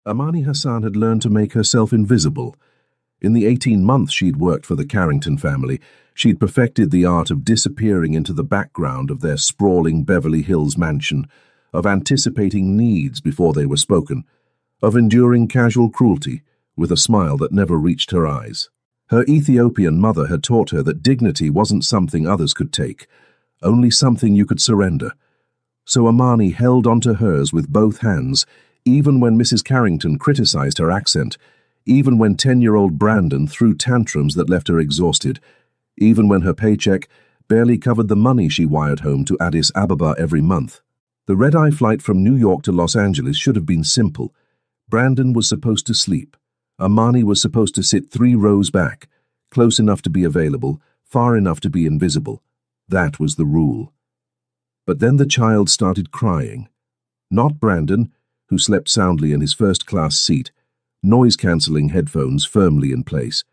Amani Hassan had learned to make herself invisible. In the 18 months she'd worked for the Carrington family, she'd perfected the art of disappearing into the background of their sprawling Beverly Hills mansion, of anticipating needs before they were spoken, of enduring casual cruelty with a smile that never reached her eyes. Her Ethiopian mother had taught her that dignity wasn't something others could take, only something you could surrender. So Amani held onto hers with both hands, even when Mrs. Carrington criticized her accent, even when 10-year-old Brandon threw tantrums that left her exhausted, even when her paycheck barely covered the money she wired home to Addis Ababa every month. The red-eye flight from New York to Los Angeles should have been simple. Brandon was supposed to sleep. Amani was supposed to sit 3 rows back, close enough to be available, far enough to be invisible. That was the rule. But then the child started crying. Not Brandon, who slept soundly in his first-class seat, noise-cancelling headphones firmly in place.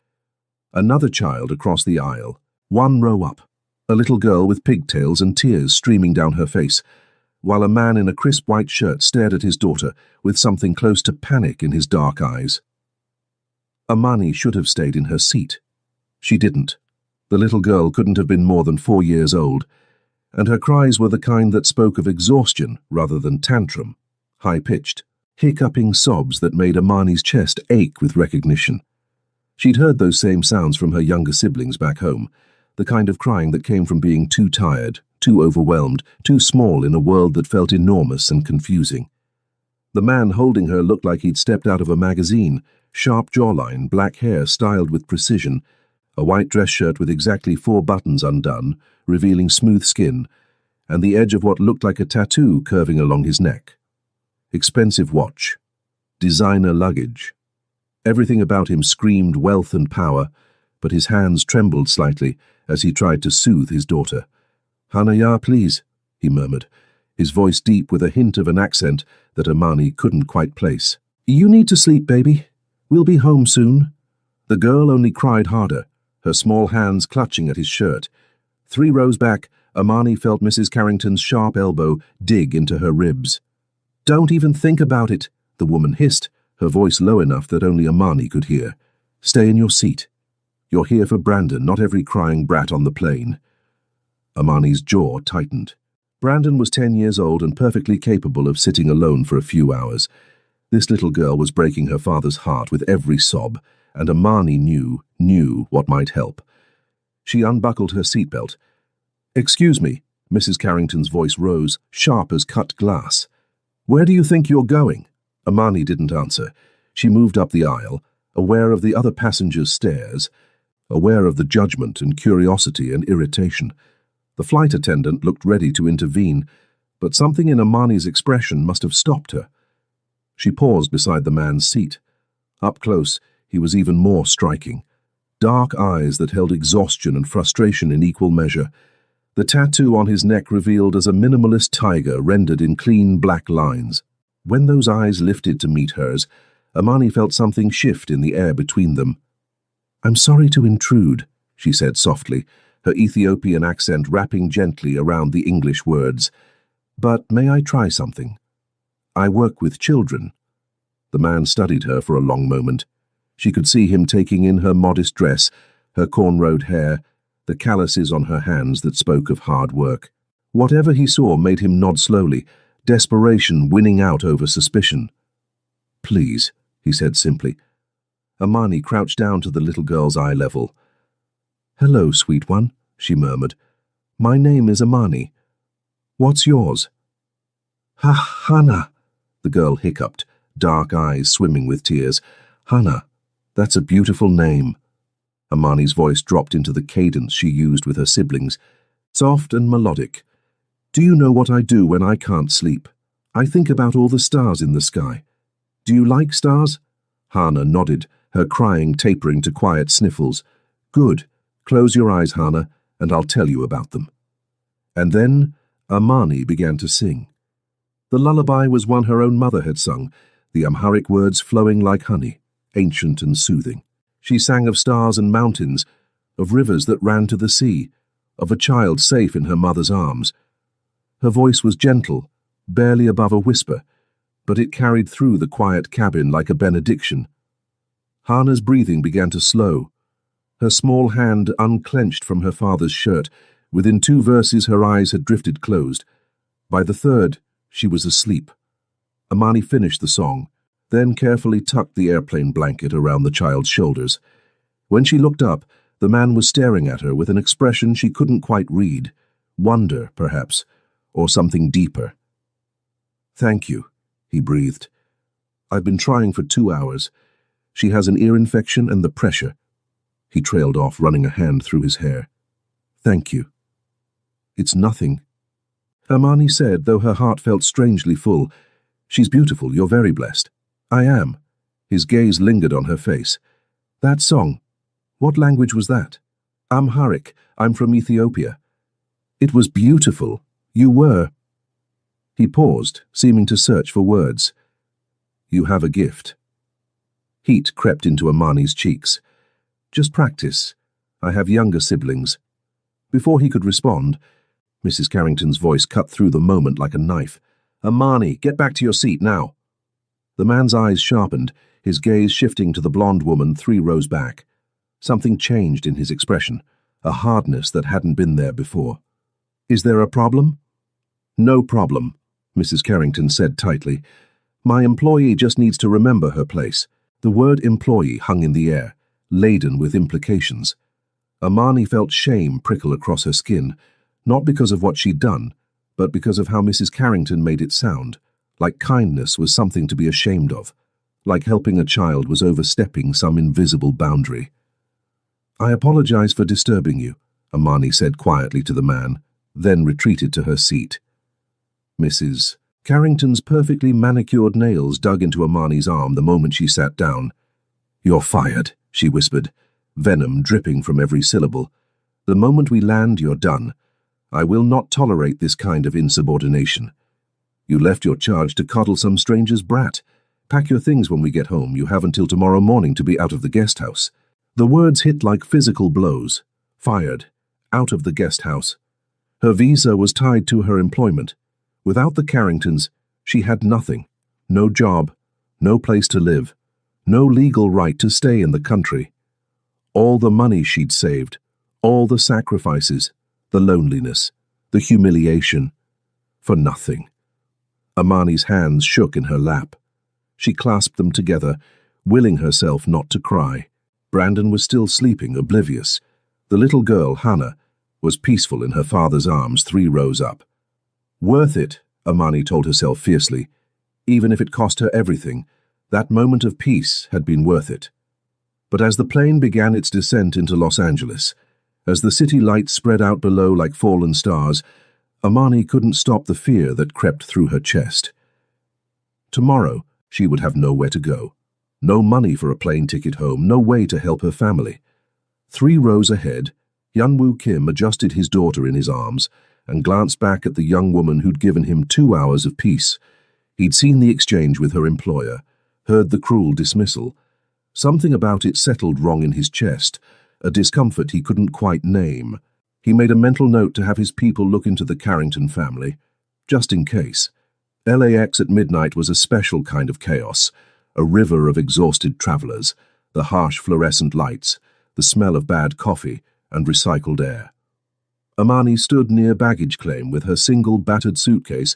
Another child across the aisle, 1 row up, a little girl with pigtails and tears streaming down her face, while a man in a crisp white shirt stared at his daughter with something close to panic in his dark eyes. Amani should have stayed in her seat. She didn't. The little girl couldn't have been more than 4 years old, and her cries were the kind that spoke of exhaustion rather than tantrum, high-pitched, hiccuping sobs that made Amani's chest ache with recognition. She'd heard those same sounds from her younger siblings back home, the kind of crying that came from being too tired, too overwhelmed, too small in a world that felt enormous and confusing. The man holding her looked like he'd stepped out of a magazine, sharp jawline, black hair styled with precision, a white dress shirt with exactly 4 buttons undone, revealing smooth skin, and the edge of what looked like a tattoo curving along his neck. Expensive watch. Designer luggage. Everything about him screamed wealth and power, but his hands trembled slightly as he tried to soothe his daughter. "Hanaya, please," he murmured, his voice deep with a hint of an accent that Amani couldn't quite place. "You need to sleep, baby. We'll be home soon." The girl only cried harder, her small hands clutching at his shirt. 3 rows back, Amani felt Mrs. Carrington's sharp elbow dig into her ribs. "Don't even think about it," the woman hissed, her voice low enough that only Amani could hear. "Stay in your seat. You're here for Brandon, not every crying brat on the plane." Amani's jaw tightened. Brandon was 10 years old and perfectly capable of sitting alone for a few hours. This little girl was breaking her father's heart with every sob, and Amani knew what might help. She unbuckled her seatbelt. "Excuse me," Mrs. Carrington's voice rose, sharp as cut glass. "Where do you think you're going?" Amani didn't answer. She moved up the aisle, aware of the other passengers' stares, aware of the judgment and curiosity and irritation. The flight attendant looked ready to intervene, but something in Amani's expression must have stopped her. She paused beside the man's seat. Up close, he was even more striking. Dark eyes that held exhaustion and frustration in equal measure. The tattoo on his neck revealed as a minimalist tiger rendered in clean black lines. When those eyes lifted to meet hers, Amani felt something shift in the air between them. "I'm sorry to intrude," she said softly, her Ethiopian accent wrapping gently around the English words. "But may I try something? I work with children." The man studied her for a long moment. She could see him taking in her modest dress, her cornrowed hair, the calluses on her hands that spoke of hard work. Whatever he saw made him nod slowly, desperation winning out over suspicion. "Please," he said simply. Amani crouched down to the little girl's eye level. "Hello, sweet one," she murmured. "My name is Amani. What's yours?" "Hannah," the girl hiccuped, dark eyes swimming with tears. "Hannah, that's a beautiful name." Amani's voice dropped into the cadence she used with her siblings, soft and melodic. "Do you know what I do when I can't sleep? I think about all the stars in the sky. Do you like stars?" Hannah nodded, her crying tapering to quiet sniffles. "Good. Close your eyes, Hannah, and I'll tell you about them." And then Amani began to sing. The lullaby was one her own mother had sung, the Amharic words flowing like honey, ancient and soothing. She sang of stars and mountains, of rivers that ran to the sea, of a child safe in her mother's arms. Her voice was gentle, barely above a whisper, but it carried through the quiet cabin like a benediction. Hannah's breathing began to slow. Her small hand unclenched from her father's shirt. Within 2 verses her eyes had drifted closed. By the 3rd, she was asleep. Amani finished the song, then carefully tucked the airplane blanket around the child's shoulders. When she looked up, the man was staring at her with an expression she couldn't quite read. Wonder, perhaps, or something deeper. "Thank you," he breathed. "I've been trying for 2 hours. She has an ear infection and the pressure." He trailed off, running a hand through his hair. "Thank you." "It's nothing," Amani said, though her heart felt strangely full. "She's beautiful, you're very blessed." "I am." His gaze lingered on her face. "That song, what language was that?" "Amharic. I'm from Ethiopia." "It was beautiful. You were—" He paused, seeming to search for words. "You have a gift." Heat crept into Amani's cheeks. "Just practice. I have younger siblings." Before he could respond, Mrs. Carrington's voice cut through the moment like a knife. "Amani, get back to your seat now." The man's eyes sharpened, his gaze shifting to the blonde woman 3 rows back. Something changed in his expression, a hardness that hadn't been there before. "Is there a problem?" "No problem," Mrs. Carrington said tightly. "My employee just needs to remember her place." The word employee hung in the air, laden with implications. Amani felt shame prickle across her skin, not because of what she'd done, but because of how Mrs. Carrington made it sound, like kindness was something to be ashamed of, like helping a child was overstepping some invisible boundary. "I apologize for disturbing you," Amani said quietly to the man, then retreated to her seat. Mrs. Carrington's perfectly manicured nails dug into Amani's arm the moment she sat down. "You're fired," she whispered, venom dripping from every syllable. "The moment we land, you're done. I will not tolerate this kind of insubordination. You left your charge to coddle some stranger's brat. Pack your things when we get home. You have until tomorrow morning to be out of the guest house." The words hit like physical blows. Fired. Out of the guest house. Her visa was tied to her employment. Without the Carringtons, she had nothing. No job, no place to live, no legal right to stay in the country. All the money she'd saved, all the sacrifices, the loneliness, the humiliation, for nothing. Amani's hands shook in her lap. She clasped them together, willing herself not to cry. Brandon was still sleeping, oblivious. The little girl, Hannah, was peaceful in her father's arms 3 rows up. Worth it, Amani told herself fiercely. Even if it cost her everything, that moment of peace had been worth it. But as the plane began its descent into Los Angeles, as the city lights spread out below like fallen stars, Amani couldn't stop the fear that crept through her chest. Tomorrow, she would have nowhere to go. No money for a plane ticket home, no way to help her family. 3 rows ahead, Hyunwoo Kim adjusted his daughter in his arms and glanced back at the young woman who'd given him 2 hours of peace. He'd seen the exchange with her employer, heard the cruel dismissal. Something about it settled wrong in his chest, a discomfort he couldn't quite name. He made a mental note to have his people look into the Carrington family, just in case. LAX at midnight was a special kind of chaos, a river of exhausted travelers, the harsh fluorescent lights, the smell of bad coffee, and recycled air. Amani stood near baggage claim with her single battered suitcase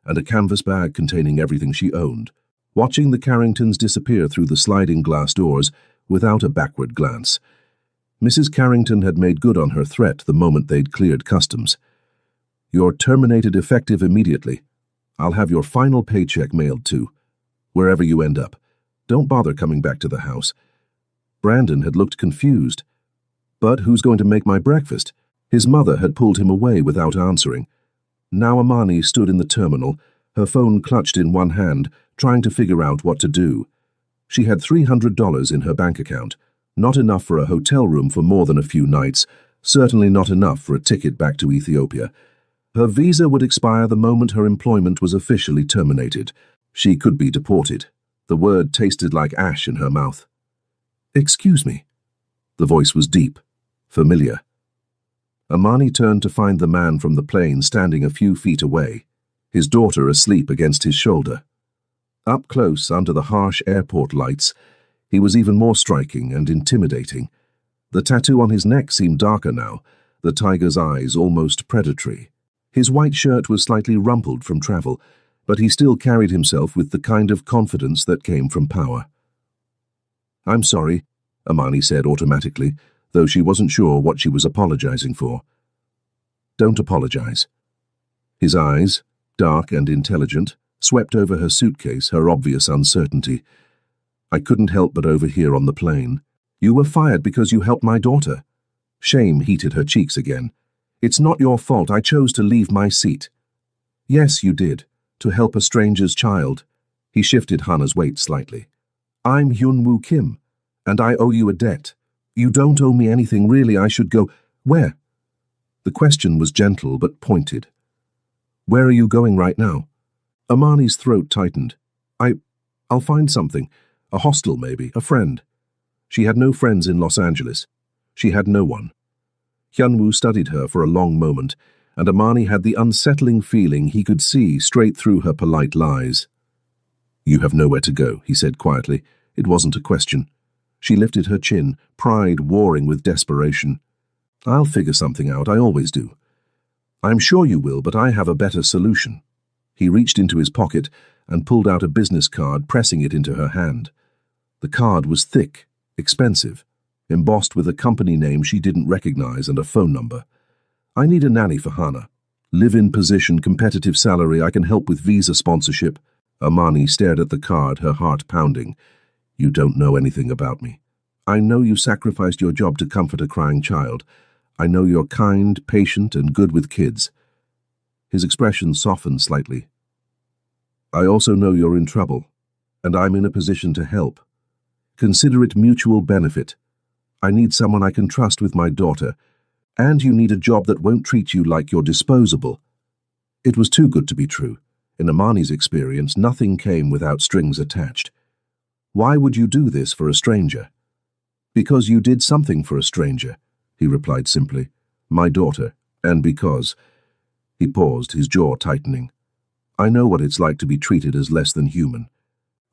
and a canvas bag containing everything she owned, watching the Carringtons disappear through the sliding glass doors without a backward glance. Mrs. Carrington had made good on her threat the moment they'd cleared customs. "You're terminated effective immediately. I'll have your final paycheck mailed too. Wherever you end up. Don't bother coming back to the house." Brandon had looked confused. "But who's going to make my breakfast?" His mother had pulled him away without answering. Now Amani stood in the terminal, her phone clutched in one hand, trying to figure out what to do. She had $300 in her bank account, not enough for a hotel room for more than a few nights, certainly not enough for a ticket back to Ethiopia. Her visa would expire the moment her employment was officially terminated. She could be deported. The word tasted like ash in her mouth. "Excuse me." The voice was deep, familiar. Amani turned to find the man from the plane standing a few feet away, his daughter asleep against his shoulder. Up close, under the harsh airport lights, he was even more striking and intimidating. The tattoo on his neck seemed darker now, the tiger's eyes almost predatory. His white shirt was slightly rumpled from travel, but he still carried himself with the kind of confidence that came from power. "I'm sorry," Amani said automatically, though she wasn't sure what she was apologizing for. "Don't apologize." His eyes, dark and intelligent, swept over her suitcase, her obvious uncertainty. "I couldn't help but overhear on the plane. You were fired because you helped my daughter." Shame heated her cheeks again. "It's not your fault. I chose to leave my seat." "Yes, you did. To help a stranger's child." He shifted Hana's weight slightly. "I'm Hyunwoo Kim, and I owe you a debt. You don't owe me anything, really. I should go." "Where?" The question was gentle but pointed. "Where are you going right now?" Amani's throat tightened. I'll find something. A hostel, maybe. A friend." She had no friends in Los Angeles. She had no one. Hyunwoo studied her for a long moment, and Amani had the unsettling feeling he could see straight through her polite lies. "You have nowhere to go," he said quietly. It wasn't a question. She lifted her chin, pride warring with desperation. "I'll figure something out. I always do." "I'm sure you will, but I have a better solution." He reached into his pocket and pulled out a business card, pressing it into her hand. The card was thick, expensive, embossed with a company name she didn't recognize and a phone number. "I need a nanny for Hana. Live-in position, competitive salary. I can help with visa sponsorship." Amani stared at the card, her heart pounding. "You don't know anything about me. I know you sacrificed your job to comfort a crying child. I know you're kind, patient, and good with kids." His expression softened slightly. "I also know you're in trouble, and I'm in a position to help. Consider it mutual benefit. I need someone I can trust with my daughter, and you need a job that won't treat you like you're disposable." It was too good to be true. In Amani's experience, nothing came without strings attached. "Why would you do this for a stranger?" "Because you did something for a stranger," he replied simply. "My daughter, and because—" He paused, his jaw tightening. "I know what it's like to be treated as less than human.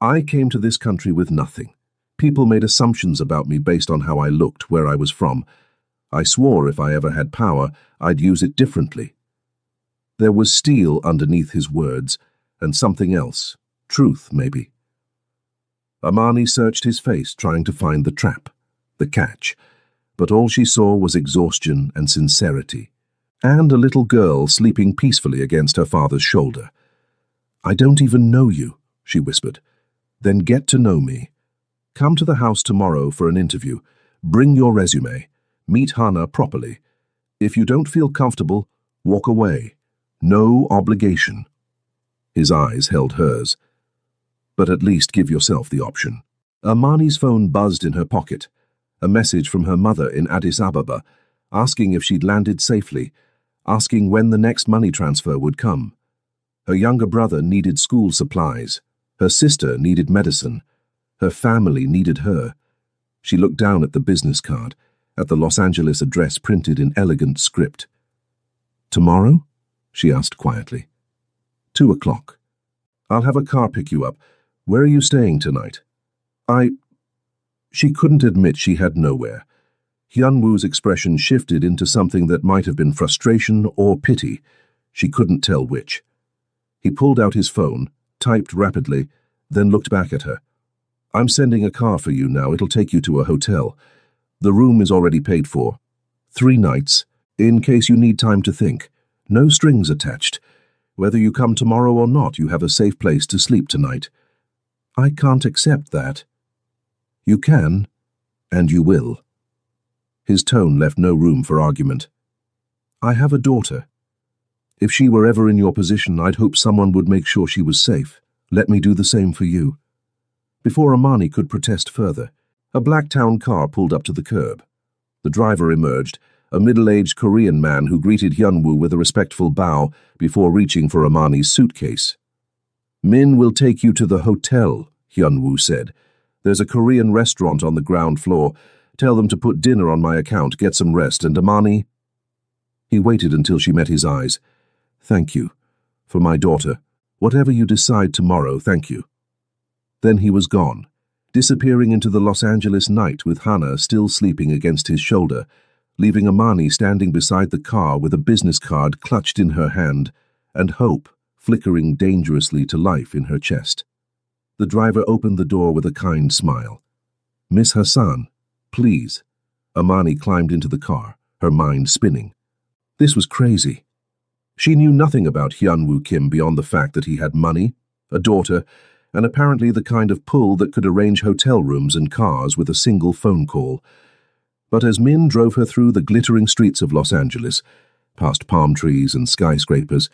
I came to this country with nothing. People made assumptions about me based on how I looked, where I was from. I swore if I ever had power, I'd use it differently." There was steel underneath his words, and something else. Truth, maybe. Amani searched his face, trying to find the trap, the catch, but all she saw was exhaustion and sincerity, and a little girl sleeping peacefully against her father's shoulder. "I don't even know you," she whispered. "Then get to know me. Come to the house tomorrow for an interview. Bring your resume. Meet Hana properly. If you don't feel comfortable, walk away. No obligation." His eyes held hers. "But at least give yourself the option." Amani's phone buzzed in her pocket. A message from her mother in Addis Ababa, asking if she'd landed safely, asking when the next money transfer would come. Her younger brother needed school supplies. Her sister needed medicine. Her family needed her. She looked down at the business card, at the Los Angeles address printed in elegant script. "Tomorrow?" she asked quietly. 2:00. "I'll have a car pick you up. Where are you staying tonight?" She couldn't admit she had nowhere. Hyunwoo's expression shifted into something that might have been frustration or pity. She couldn't tell which. He pulled out his phone, typed rapidly, then looked back at her. "I'm sending a car for you now. It'll take you to a hotel. The room is already paid for. 3 nights, in case you need time to think. No strings attached. Whether you come tomorrow or not, you have a safe place to sleep tonight." "I can't accept that." "You can, and you will." His tone left no room for argument. "I have a daughter. If she were ever in your position, I'd hope someone would make sure she was safe. Let me do the same for you." Before Amani could protest further, a Blacktown car pulled up to the curb. The driver emerged, a middle-aged Korean man who greeted Hyunwoo with a respectful bow before reaching for Amani's suitcase. "Min will take you to the hotel," Hyunwoo said. "There's a Korean restaurant on the ground floor. Tell them to put dinner on my account, get some rest, and Amani—" He waited until she met his eyes. "Thank you. For my daughter. Whatever you decide tomorrow, thank you." Then he was gone, disappearing into the Los Angeles night with Hannah still sleeping against his shoulder, leaving Amani standing beside the car with a business card clutched in her hand and hope flickering dangerously to life in her chest. The driver opened the door with a kind smile. "Miss Hassan, please." Amani climbed into the car, her mind spinning. This was crazy. She knew nothing about Hyunwoo Kim beyond the fact that he had money, a daughter, and apparently the kind of pull that could arrange hotel rooms and cars with a single phone call. But as Min drove her through the glittering streets of Los Angeles, past palm trees and skyscrapers,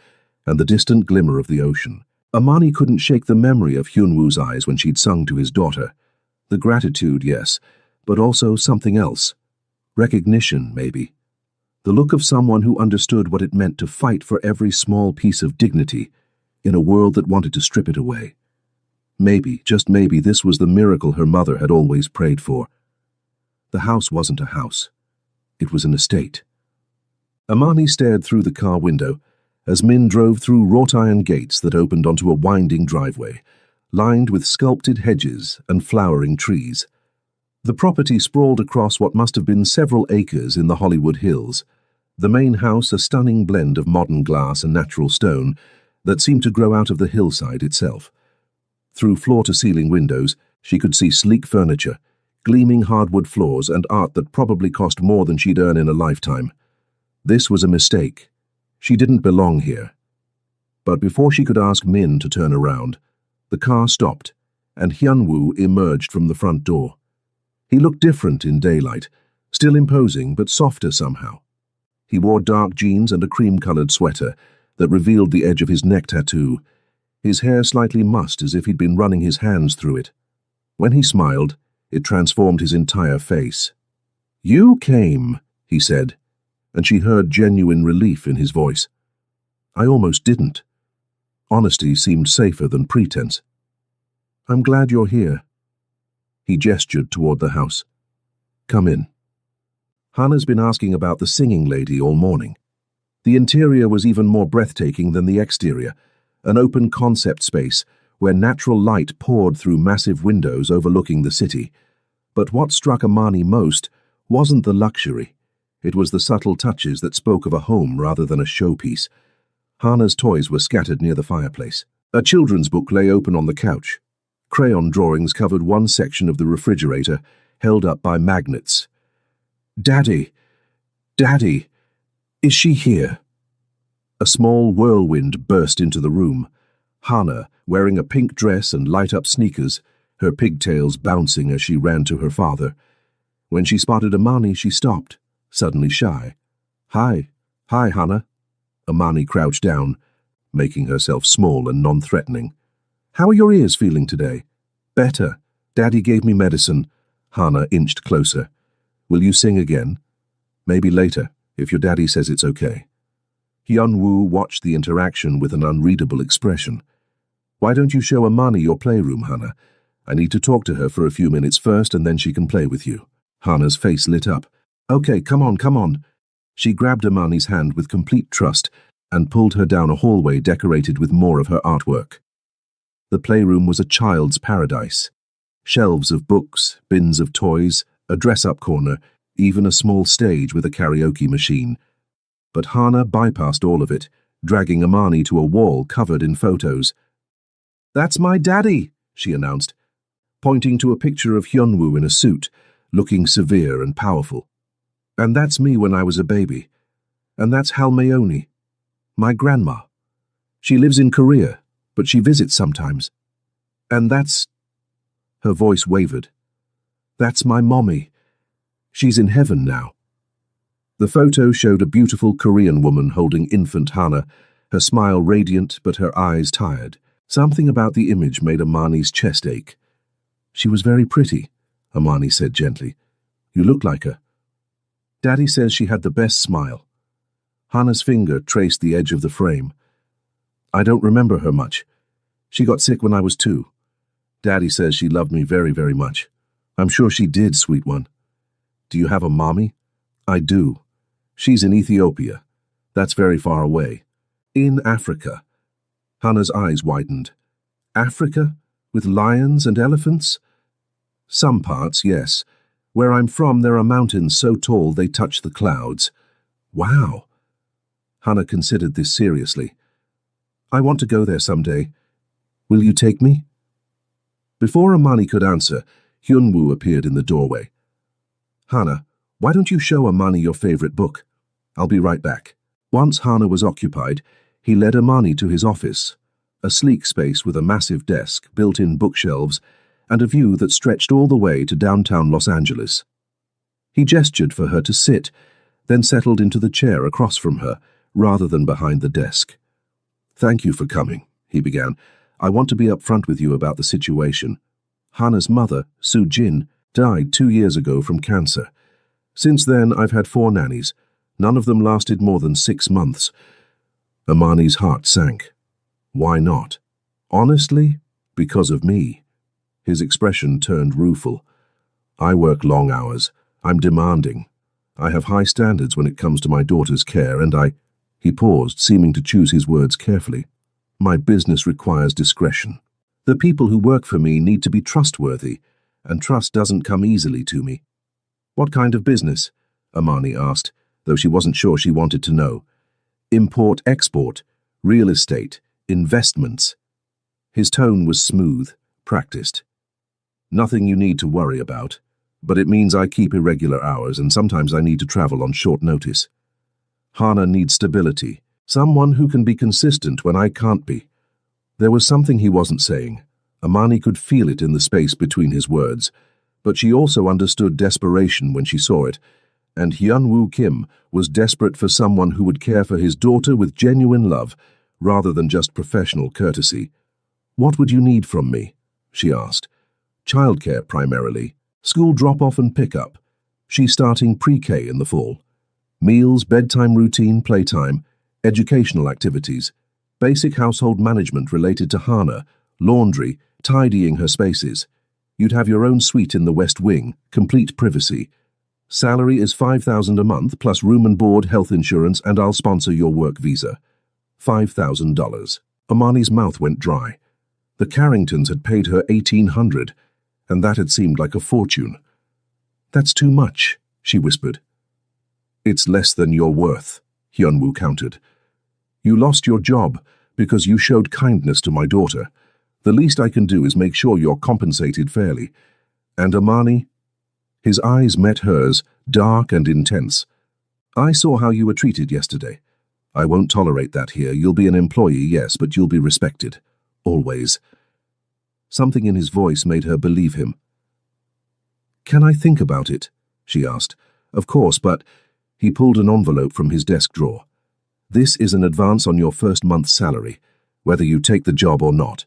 and the distant glimmer of the ocean, Amani couldn't shake the memory of Hyunwoo's eyes when she'd sung to his daughter. The gratitude, yes, but also something else. Recognition, maybe. The look of someone who understood what it meant to fight for every small piece of dignity in a world that wanted to strip it away. Maybe, just maybe, this was the miracle her mother had always prayed for. The house wasn't a house. It was an estate. Amani stared through the car window as Min drove through wrought-iron gates that opened onto a winding driveway, lined with sculpted hedges and flowering trees. The property sprawled across what must have been several acres in the Hollywood Hills, the main house a stunning blend of modern glass and natural stone that seemed to grow out of the hillside itself. Through floor-to-ceiling windows, she could see sleek furniture, gleaming hardwood floors, and art that probably cost more than she'd earn in a lifetime. This was a mistake. She didn't belong here. But before she could ask Min to turn around, the car stopped, and Hyunwoo emerged from the front door. He looked different in daylight, still imposing but softer somehow. He wore dark jeans and a cream-colored sweater that revealed the edge of his neck tattoo, his hair slightly mussed as if he'd been running his hands through it. When he smiled, it transformed his entire face. "You came," he said, and she heard genuine relief in his voice. "I almost didn't." Honesty seemed safer than pretense. "I'm glad you're here." He gestured toward the house. "Come in." Hannah's been asking about the singing lady all morning. The interior was even more breathtaking than the exterior, an open concept space where natural light poured through massive windows overlooking the city. But what struck Amani most wasn't the luxury. It was the subtle touches that spoke of a home rather than a showpiece. Hannah's toys were scattered near the fireplace. A children's book lay open on the couch. Crayon drawings covered one section of the refrigerator, held up by magnets. "Daddy! Daddy! Is she here?" A small whirlwind burst into the room. Hannah, wearing a pink dress and light-up sneakers, her pigtails bouncing as she ran to her father. When she spotted Amani, she stopped, suddenly shy. Hi, Hannah." Amani crouched down, making herself small and non-threatening. "How are your ears feeling today?" "Better. Daddy gave me medicine." Hannah inched closer. "Will you sing again?" "Maybe later, if your daddy says it's okay." Hyunwoo watched the interaction with an unreadable expression. "Why don't you show Amani your playroom, Hannah? I need to talk to her for a few minutes first, and then she can play with you." Hannah's face lit up. "Okay, come on." She grabbed Amani's hand with complete trust and pulled her down a hallway decorated with more of her artwork. The playroom was a child's paradise. Shelves of books, bins of toys, a dress-up corner, even a small stage with a karaoke machine. But Hannah bypassed all of it, dragging Amani to a wall covered in photos. "That's my daddy," she announced, pointing to a picture of Hyunwoo in a suit, looking severe and powerful. "And that's me when I was a baby. And that's Halmayoni, my grandma. She lives in Korea, but she visits sometimes. And that's—" her voice wavered. "That's my mommy. She's in heaven now." The photo showed a beautiful Korean woman holding infant Hannah, her smile radiant but her eyes tired. Something about the image made Amani's chest ache. "She was very pretty," Amani said gently. "You look like her." "Daddy says she had the best smile." Hannah's finger traced the edge of the frame. "I don't remember her much. She got sick when I was 2. Daddy says she loved me very, very much. I'm sure she did, sweet one." "Do you have a mommy?" "I do. She's in Ethiopia. That's very far away." "In Africa." Hannah's eyes widened. "Africa? With lions and elephants? Some parts, yes. Where I'm from, there are mountains so tall they touch the clouds. Wow. Hannah considered this seriously. I want to go there someday. Will you take me? Before Amani could answer, Hyunwoo appeared in the doorway. Hannah, why don't you show Amani your favorite book? I'll be right back. Once Hannah was occupied, he led Amani to his office, a sleek space with a massive desk, built-in bookshelves, and a view that stretched all the way to downtown Los Angeles. He gestured for her to sit, then settled into the chair across from her, rather than behind the desk. Thank you for coming, he began. I want to be upfront with you about the situation. Hannah's mother, Soo Jin, died 2 years ago from cancer. Since then, I've had 4 nannies. None of them lasted more than 6 months. Amani's heart sank. Why not? Honestly, because of me. His expression turned rueful. I work long hours. I'm demanding. I have high standards when it comes to my daughter's care, and He paused, seeming to choose his words carefully. My business requires discretion. The people who work for me need to be trustworthy, and trust doesn't come easily to me. What kind of business? Amani asked, though she wasn't sure she wanted to know. Import-export, real estate, investments. His tone was smooth, practiced. Nothing you need to worry about, but it means I keep irregular hours and sometimes I need to travel on short notice. Hannah needs stability, someone who can be consistent when I can't be. There was something he wasn't saying. Amani could feel it in the space between his words, but she also understood desperation when she saw it, and Hyunwoo Kim was desperate for someone who would care for his daughter with genuine love, rather than just professional courtesy. What would you need from me? She asked. Childcare primarily, school drop-off and pick-up. She's starting pre-K in the fall. Meals, bedtime routine, playtime, educational activities, basic household management related to Hannah, laundry, tidying her spaces. You'd have your own suite in the West Wing, complete privacy. Salary is $5,000 a month plus room and board, health insurance, and I'll sponsor your work visa. $5,000. Amani's mouth went dry. The Carringtons had paid her $1,800, and that had seemed like a fortune. That's too much, she whispered. It's less than you're worth, Hyunwoo countered. You lost your job because you showed kindness to my daughter. The least I can do is make sure you're compensated fairly. And Amani? His eyes met hers, dark and intense. I saw how you were treated yesterday. I won't tolerate that here. You'll be an employee, yes, but you'll be respected. Always. Something in his voice made her believe him. Can I think about it? She asked. Of course, but... He pulled an envelope from his desk drawer. This is an advance on your first month's salary, whether you take the job or not.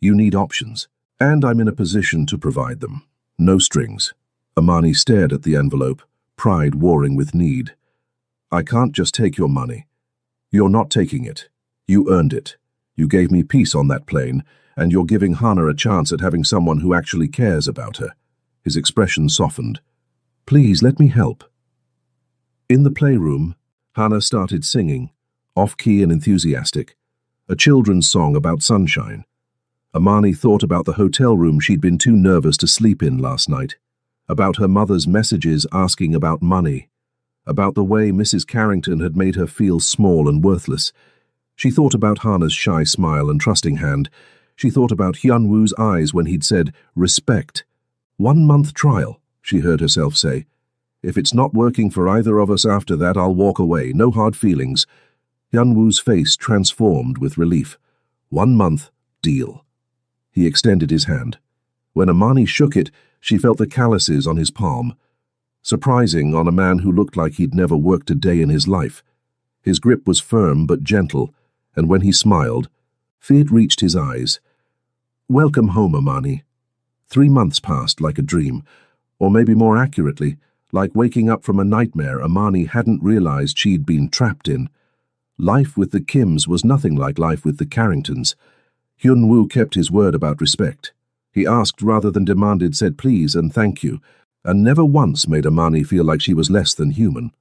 You need options, and I'm in a position to provide them. No strings. Amani stared at the envelope, pride warring with need. I can't just take your money. You're not taking it. You earned it. You gave me peace on that plane, and you're giving Hannah a chance at having someone who actually cares about her. His expression softened. Please let me help. In the playroom, Hannah started singing, off-key and enthusiastic, a children's song about sunshine. Amani thought about the hotel room she'd been too nervous to sleep in last night, about her mother's messages asking about money, about the way Mrs. Carrington had made her feel small and worthless. She thought about Hannah's shy smile and trusting hand. She thought about Hyunwoo's eyes when he'd said, respect. 1 month trial, she heard herself say. If it's not working for either of us after that, I'll walk away, no hard feelings. Hyunwoo's face transformed with relief. 1 month, deal. He extended his hand. When Amani shook it, she felt the calluses on his palm. Surprising on a man who looked like he'd never worked a day in his life. His grip was firm but gentle, and when he smiled, fear reached his eyes. Welcome home, Amani. 3 months passed like a dream, or maybe more accurately, like waking up from a nightmare Amani hadn't realized she'd been trapped in. Life with the Kims was nothing like life with the Carringtons. Hyunwoo kept his word about respect. He asked rather than demanded, said please and thank you, and never once made Amani feel like she was less than human.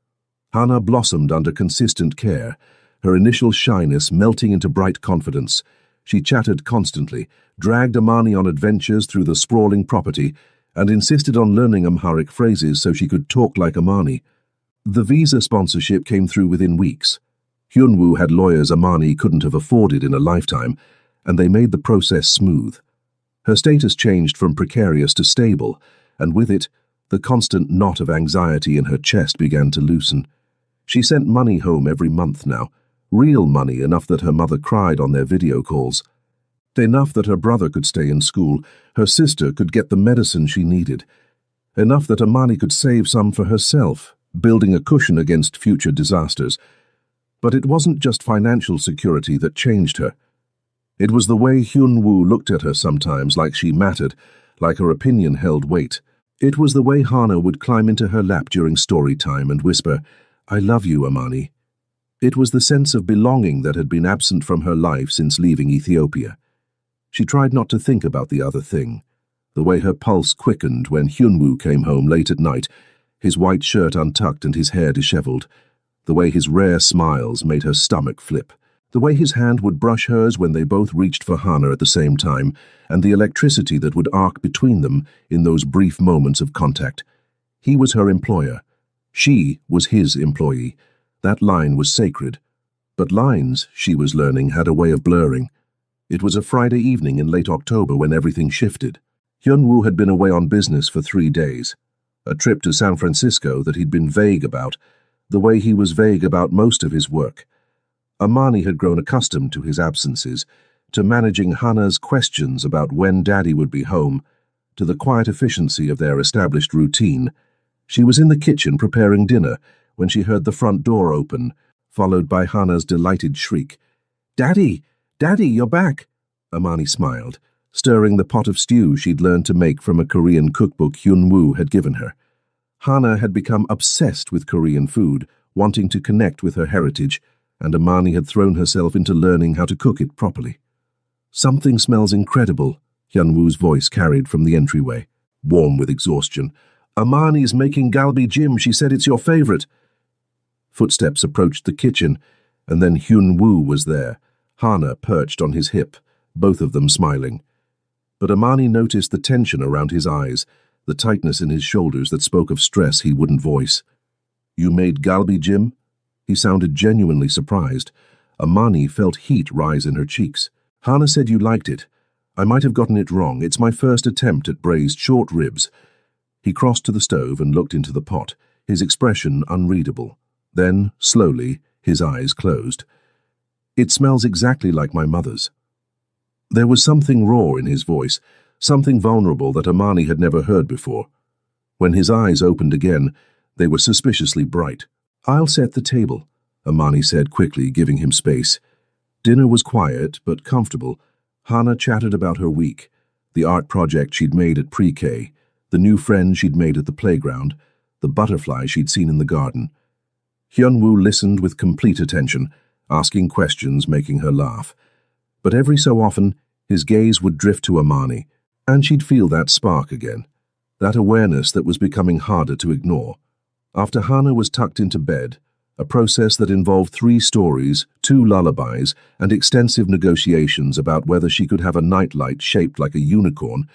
Hannah blossomed under consistent care, her initial shyness melting into bright confidence. She chattered constantly, dragged Amani on adventures through the sprawling property, and insisted on learning Amharic phrases so she could talk like Amani. The visa sponsorship came through within weeks. Hyunwoo had lawyers Amani couldn't have afforded in a lifetime, and they made the process smooth. Her status changed from precarious to stable, and with it, the constant knot of anxiety in her chest began to loosen. She sent money home every month now, real money enough that her mother cried on their video calls. Enough that her brother could stay in school, her sister could get the medicine she needed. Enough that Amani could save some for herself, building a cushion against future disasters. But it wasn't just financial security that changed her. It was the way Hyunwoo looked at her sometimes, like she mattered, like her opinion held weight. It was the way Hana would climb into her lap during story time and whisper, "I love you, Amani." It was the sense of belonging that had been absent from her life since leaving Ethiopia. She tried not to think about the other thing, the way her pulse quickened when Hyunwoo came home late at night, his white shirt untucked and his hair disheveled, the way his rare smiles made her stomach flip, the way his hand would brush hers when they both reached for Hana at the same time, and the electricity that would arc between them in those brief moments of contact. He was her employer. She was his employee. That line was sacred. But lines, she was learning, had a way of blurring. It was a Friday evening in late October when everything shifted. Hyunwoo had been away on business for 3 days. A trip to San Francisco that he'd been vague about, the way he was vague about most of his work. Amani had grown accustomed to his absences, to managing Hana's questions about when Daddy would be home, to the quiet efficiency of their established routine. She was in the kitchen preparing dinner when she heard the front door open, followed by Hana's delighted shriek. "Daddy! Daddy, you're back!" Amani smiled, stirring the pot of stew she'd learned to make from a Korean cookbook Hyunwoo had given her. Hana had become obsessed with Korean food, wanting to connect with her heritage, and Amani had thrown herself into learning how to cook it properly. "Something smells incredible," Hyunwoo's voice carried from the entryway, warm with exhaustion. "Amani's making galbi jim. She said it's your favorite." Footsteps approached the kitchen, and then Hyunwoo was there, Hana perched on his hip, both of them smiling. But Amani noticed the tension around his eyes, the tightness in his shoulders that spoke of stress he wouldn't voice. "You made galbi jim?" He sounded genuinely surprised. Amani felt heat rise in her cheeks. "Hana said you liked it. I might have gotten it wrong. It's my first attempt at braised short ribs." He crossed to the stove and looked into the pot, his expression unreadable. Then, slowly, his eyes closed. "It smells exactly like my mother's." There was something raw in his voice, something vulnerable that Amani had never heard before. When his eyes opened again, they were suspiciously bright. "I'll set the table," Amani said quickly, giving him space. Dinner was quiet but comfortable. Hana chattered about her week, the art project she'd made at pre-K, the new friend she'd made at the playground, the butterfly she'd seen in the garden. Hyunwoo listened with complete attention, asking questions, making her laugh. But every so often, his gaze would drift to Amani, and she'd feel that spark again, that awareness that was becoming harder to ignore. After Hana was tucked into bed, a process that involved 3 stories, 2 lullabies, and extensive negotiations about whether she could have a nightlight shaped like a unicorn,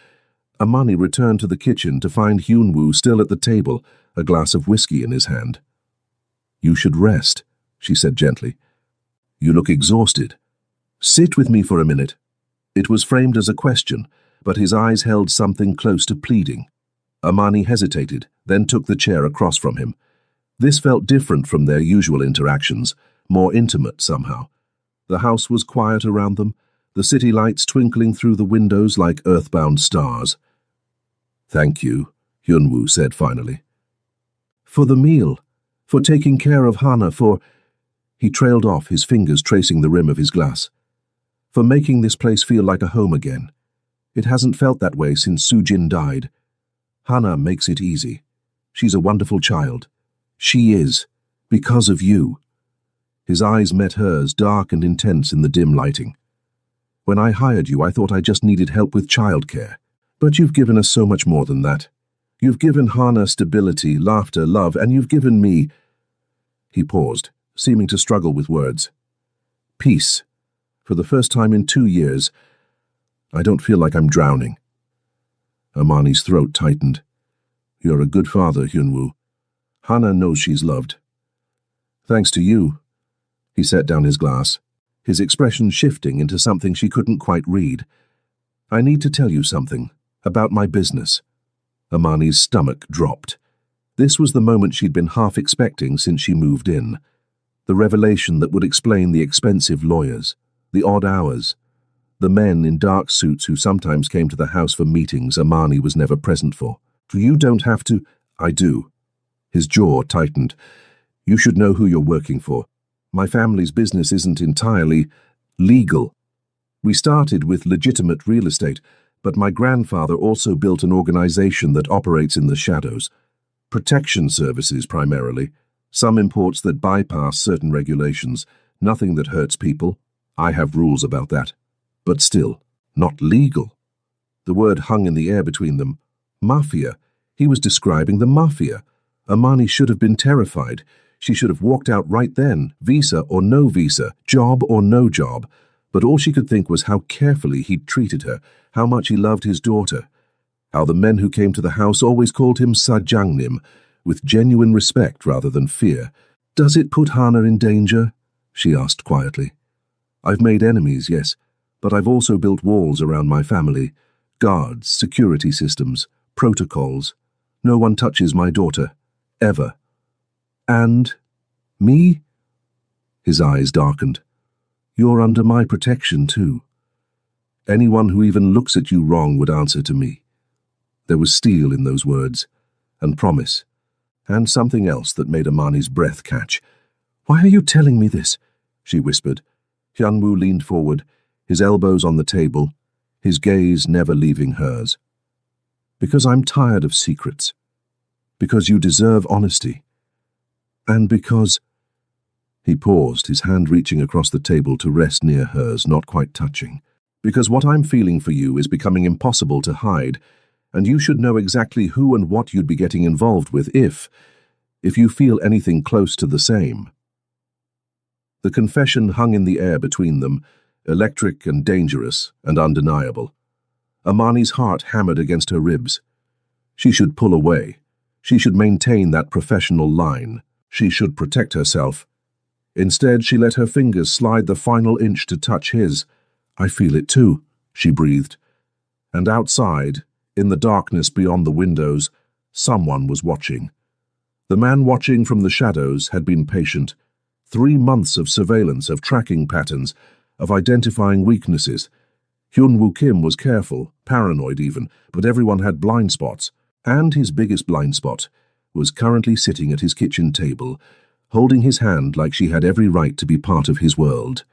Amani returned to the kitchen to find Hyunwoo still at the table, a glass of whiskey in his hand. "You should rest," she said gently. "You look exhausted. Sit with me for a minute." It was framed as a question, but his eyes held something close to pleading. Amani hesitated, then took the chair across from him. This felt different from their usual interactions, more intimate somehow. The house was quiet around them, the city lights twinkling through the windows like earthbound stars. "Thank you," Hyunwoo said finally. "For the meal, for taking care of Hana, for—" He trailed off, his fingers tracing the rim of his glass. "For making this place feel like a home again. It hasn't felt that way since Sujin died. Hana makes it easy. She's a wonderful child. She is, because of you." His eyes met hers, dark and intense in the dim lighting. "When I hired you, I thought I just needed help with childcare. But you've given us so much more than that. You've given Hana stability, laughter, love, and you've given me—" He paused, seeming to struggle with words. "Peace. For the first time in 2 years, I don't feel like I'm drowning. Amani's throat tightened. You're a good father, Hyunwoo. Hana knows she's loved. Thanks to you. He set down his glass, his expression shifting into something she couldn't quite read. I need to tell you something about my business. Amani's stomach dropped. This was the moment she'd been half expecting since she moved in. The revelation that would explain the expensive lawyers, the odd hours, the men in dark suits who sometimes came to the house for meetings Amani was never present for. You don't have to. I do. His jaw tightened. You should know who you're working for. My family's business isn't entirely legal. We started with legitimate real estate, but my grandfather also built an organization that operates in the shadows. Protection services primarily. Some imports that bypass certain regulations. Nothing that hurts people. I have rules about that. But still, not legal. The word hung in the air between them. Mafia. He was describing the mafia. Amani should have been terrified. She should have walked out right then, visa or no visa, job or no job. But all she could think was how carefully he'd treated her, how much he loved his daughter, how the men who came to the house always called him Sajangnim, with genuine respect rather than fear. Does it put Hana in danger? She asked quietly. I've made enemies, yes, but I've also built walls around my family. Guards, security systems, protocols. No one touches my daughter. Ever. And me? His eyes darkened. You're under my protection, too. Anyone who even looks at you wrong would answer to me. There was steel in those words, and promise, and something else that made Amani's breath catch. Why are you telling me this? She whispered. Hyunwoo leaned forward, his elbows on the table, his gaze never leaving hers. Because I'm tired of secrets. Because you deserve honesty. And because... He paused, his hand reaching across the table to rest near hers, not quite touching. Because what I'm feeling for you is becoming impossible to hide, and you should know exactly who and what you'd be getting involved with if you feel anything close to the same. The confession hung in the air between them, electric and dangerous and undeniable. Amani's heart hammered against her ribs. She should pull away. She should maintain that professional line. She should protect herself. Instead, she let her fingers slide the final inch to touch his. I feel it too, she breathed. And outside, in the darkness beyond the windows, someone was watching. The man watching from the shadows had been patient. 3 months of surveillance, of tracking patterns, of identifying weaknesses. Hyunwoo Kim was careful, paranoid even, but everyone had blind spots. And his biggest blind spot was currently sitting at his kitchen table, holding his hand like she had every right to be part of his world.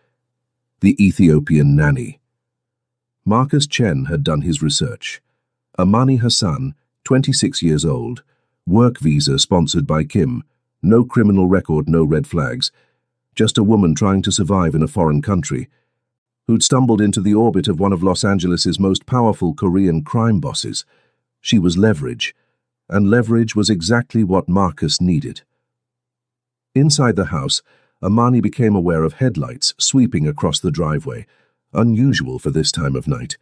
The Ethiopian nanny. Marcus Chen had done his research. Amani Hassan, 26 years old, work visa sponsored by Kim, no criminal record, no red flags, just a woman trying to survive in a foreign country, who'd stumbled into the orbit of one of Los Angeles's most powerful Korean crime bosses. She was leverage, and leverage was exactly what Marcus needed. Inside the house, Amani became aware of headlights sweeping across the driveway, unusual for this time of night.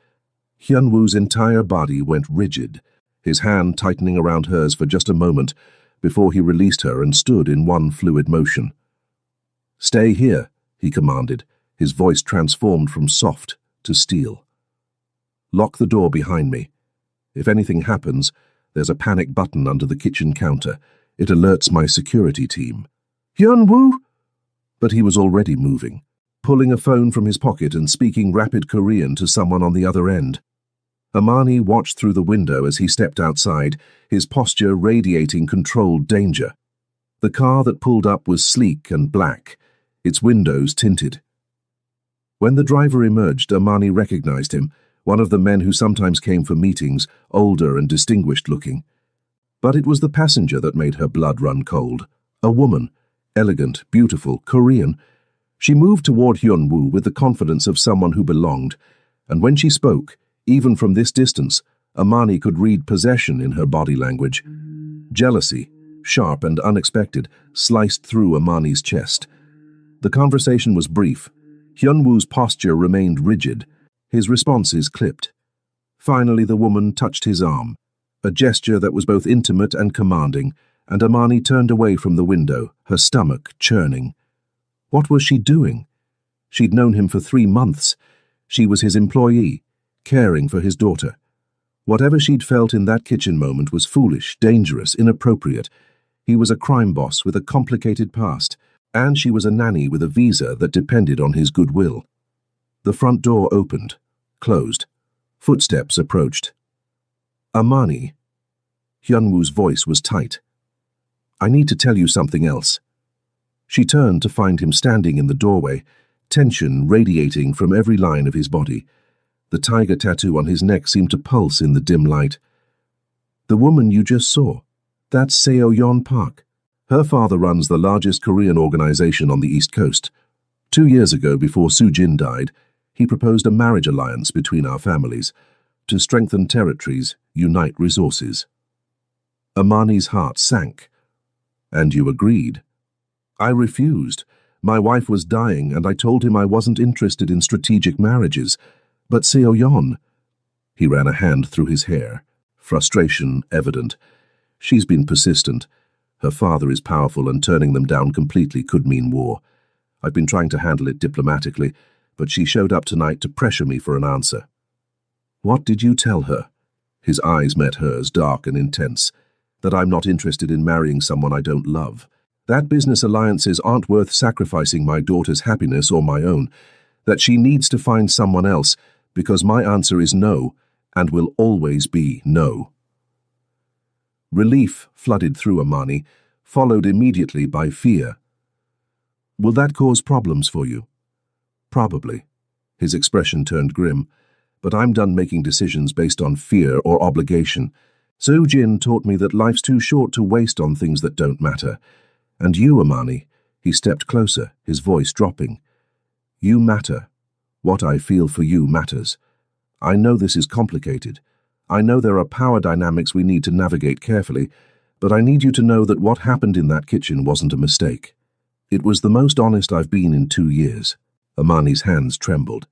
Hyunwoo's entire body went rigid, his hand tightening around hers for just a moment before he released her and stood in one fluid motion. Stay here, he commanded, his voice transformed from soft to steel. Lock the door behind me. If anything happens, there's a panic button under the kitchen counter. It alerts my security team. Hyunwoo! But he was already moving, pulling a phone from his pocket and speaking rapid Korean to someone on the other end. Amani watched through the window as he stepped outside, his posture radiating controlled danger. The car that pulled up was sleek and black, its windows tinted. When the driver emerged, Amani recognized him, one of the men who sometimes came for meetings, older and distinguished-looking. But it was the passenger that made her blood run cold. A woman, elegant, beautiful, Korean. She moved toward Hyunwoo with the confidence of someone who belonged, and when she spoke, even from this distance, Amani could read possession in her body language. Jealousy, sharp and unexpected, sliced through Amani's chest. The conversation was brief. Hyunwoo's posture remained rigid, his responses clipped. Finally, the woman touched his arm, a gesture that was both intimate and commanding, and Amani turned away from the window, her stomach churning. What was she doing? She'd known him for 3 months. She was his employee, caring for his daughter. Whatever she'd felt in that kitchen moment was foolish, dangerous, inappropriate. He was a crime boss with a complicated past, and she was a nanny with a visa that depended on his goodwill. The front door opened, closed. Footsteps approached. Amani. Hyunwoo's voice was tight. I need to tell you something else. She turned to find him standing in the doorway, tension radiating from every line of his body. The tiger tattoo on his neck seemed to pulse in the dim light. The woman you just saw, that's Seo-yeon Park. Her father runs the largest Korean organization on the East Coast. 2 years ago, before Soo-jin died, he proposed a marriage alliance between our families to strengthen territories, unite resources. Amani's heart sank. And you agreed? I refused. My wife was dying, and I told him I wasn't interested in strategic marriages. But Seo-yeon... He ran a hand through his hair, frustration evident. She's been persistent. Her father is powerful, and turning them down completely could mean war. I've been trying to handle it diplomatically, but she showed up tonight to pressure me for an answer. What did you tell her? His eyes met hers, dark and intense. That I'm not interested in marrying someone I don't love. That business alliances aren't worth sacrificing my daughter's happiness or my own. That she needs to find someone else, because my answer is no, and will always be no. Relief flooded through Amani, followed immediately by fear. Will that cause problems for you? Probably. His expression turned grim. But I'm done making decisions based on fear or obligation. Soo-jin taught me that life's too short to waste on things that don't matter. And you, Amani, he stepped closer, his voice dropping. You matter. What I feel for you matters. I know this is complicated. I know there are power dynamics we need to navigate carefully, but I need you to know that what happened in that kitchen wasn't a mistake. It was the most honest I've been in 2 years. Amani's hands trembled.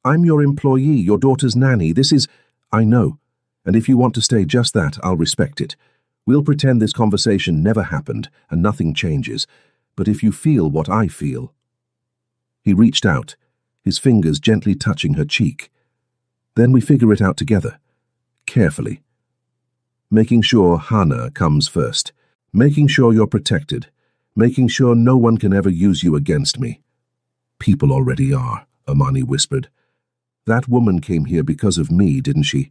I'm your employee, your daughter's nanny. This is... I know. And if you want to stay just that, I'll respect it. We'll pretend this conversation never happened and nothing changes. But if you feel what I feel... He reached out, his fingers gently touching her cheek. Then we figure it out together. Carefully. Making sure Hana comes first. Making sure you're protected. Making sure no one can ever use you against me. People already are, Amani whispered. That woman came here because of me, didn't she?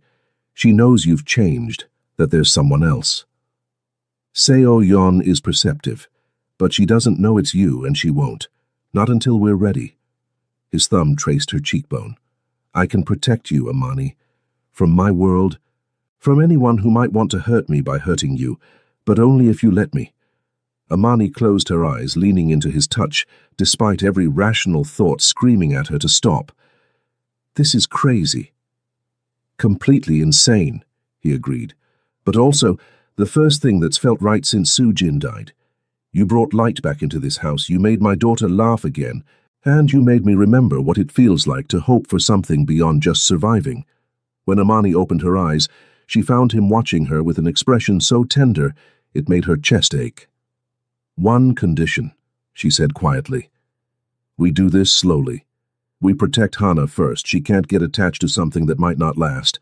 She knows you've changed, that there's someone else. Seo-yeon is perceptive, but she doesn't know it's you, and she won't. Not until we're ready. His thumb traced her cheekbone. I can protect you, Amani. From my world, from anyone who might want to hurt me by hurting you, but only if you let me. Amani closed her eyes, leaning into his touch, despite every rational thought screaming at her to stop. This is crazy. Completely insane, he agreed. But also, the first thing that's felt right since Soo-jin died. You brought light back into this house, you made my daughter laugh again, and you made me remember what it feels like to hope for something beyond just surviving. When Amani opened her eyes, she found him watching her with an expression so tender it made her chest ache. One condition, she said quietly. We do this slowly. We protect Hana first. She can't get attached to something that might not last.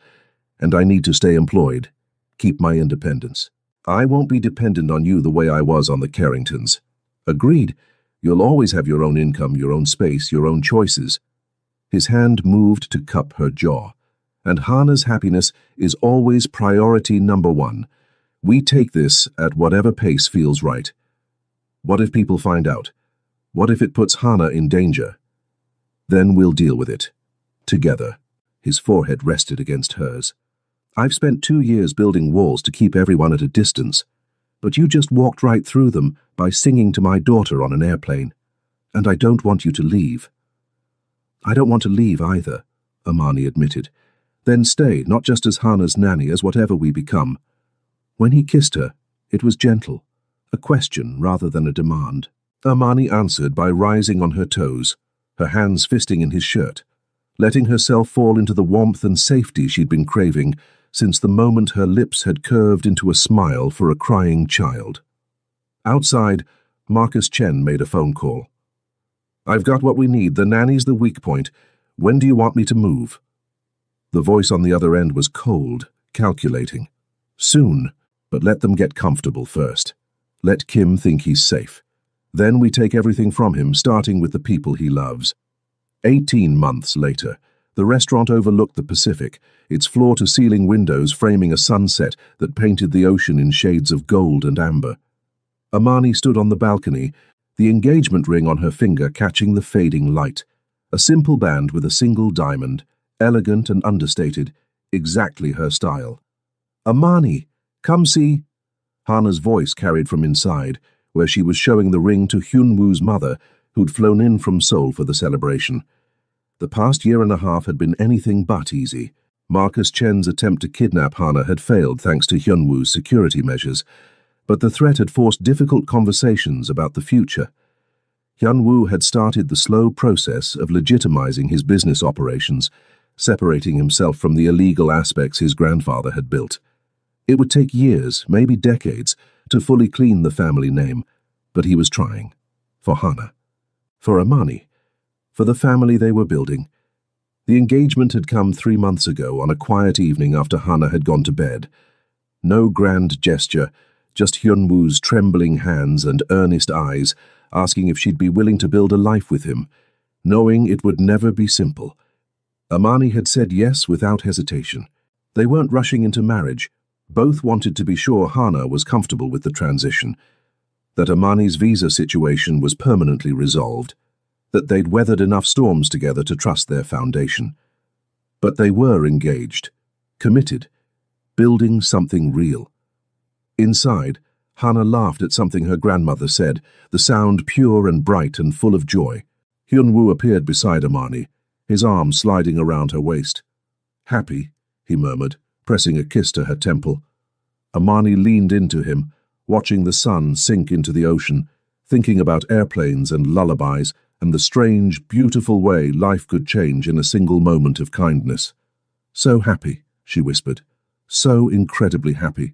And I need to stay employed. Keep my independence. I won't be dependent on you the way I was on the Carringtons. Agreed. You'll always have your own income, your own space, your own choices. His hand moved to cup her jaw. And Hana's happiness is always priority number 1. We take this at whatever pace feels right. What if people find out? What if it puts Hana in danger? Then we'll deal with it. Together. His forehead rested against hers. I've spent 2 years building walls to keep everyone at a distance, but you just walked right through them by singing to my daughter on an airplane. And I don't want you to leave. I don't want to leave either, Amani admitted. Then stay, not just as Hana's nanny, as whatever we become. When he kissed her, it was gentle, a question rather than a demand. Amani answered by rising on her toes. her hands fisting in his shirt, letting herself fall into the warmth and safety she'd been craving since the moment her lips had curved into a smile for a crying child. Outside, Marcus Chen made a phone call. "I've got what we need. The nanny's the weak point. When do you want me to move?" The voice on the other end was cold, calculating. "Soon, but let them get comfortable first. Let Kim think he's safe. Then we take everything from him, starting with the people he loves." 18 months later, the restaurant overlooked the Pacific, its floor-to-ceiling windows framing a sunset that painted the ocean in shades of gold and amber. Amani stood on the balcony, the engagement ring on her finger catching the fading light. A simple band with a single diamond, elegant and understated, exactly her style. "Amani, come see." Hana's voice carried from inside, where she was showing the ring to Hyunwoo's mother, who'd flown in from Seoul for the celebration. The past year and a half had been anything but easy. Marcus Chen's attempt to kidnap Hana had failed thanks to Hyunwoo's security measures, but the threat had forced difficult conversations about the future. Hyunwoo had started the slow process of legitimizing his business operations, separating himself from the illegal aspects his grandfather had built. It would take years, maybe decades, to fully clean the family name, but he was trying. For Hana. For Amani. For the family they were building. The engagement had come 3 months ago on a quiet evening after Hana had gone to bed. No grand gesture, just Hyunwoo's trembling hands and earnest eyes, asking if she'd be willing to build a life with him, knowing it would never be simple. Amani had said yes without hesitation. They weren't rushing into marriage. Both wanted to be sure Hana was comfortable with the transition, that Amani's visa situation was permanently resolved, that they'd weathered enough storms together to trust their foundation. But they were engaged, committed, building something real. Inside, Hana laughed at something her grandmother said, the sound pure and bright and full of joy. Hyunwoo appeared beside Amani, his arm sliding around her waist. "Happy," he murmured, pressing a kiss to her temple. Amani leaned into him, watching the sun sink into the ocean, thinking about airplanes and lullabies and the strange, beautiful way life could change in a single moment of kindness. "So happy," she whispered, "so incredibly happy."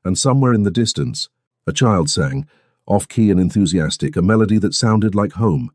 And somewhere in the distance, a child sang, off-key and enthusiastic, a melody that sounded like home.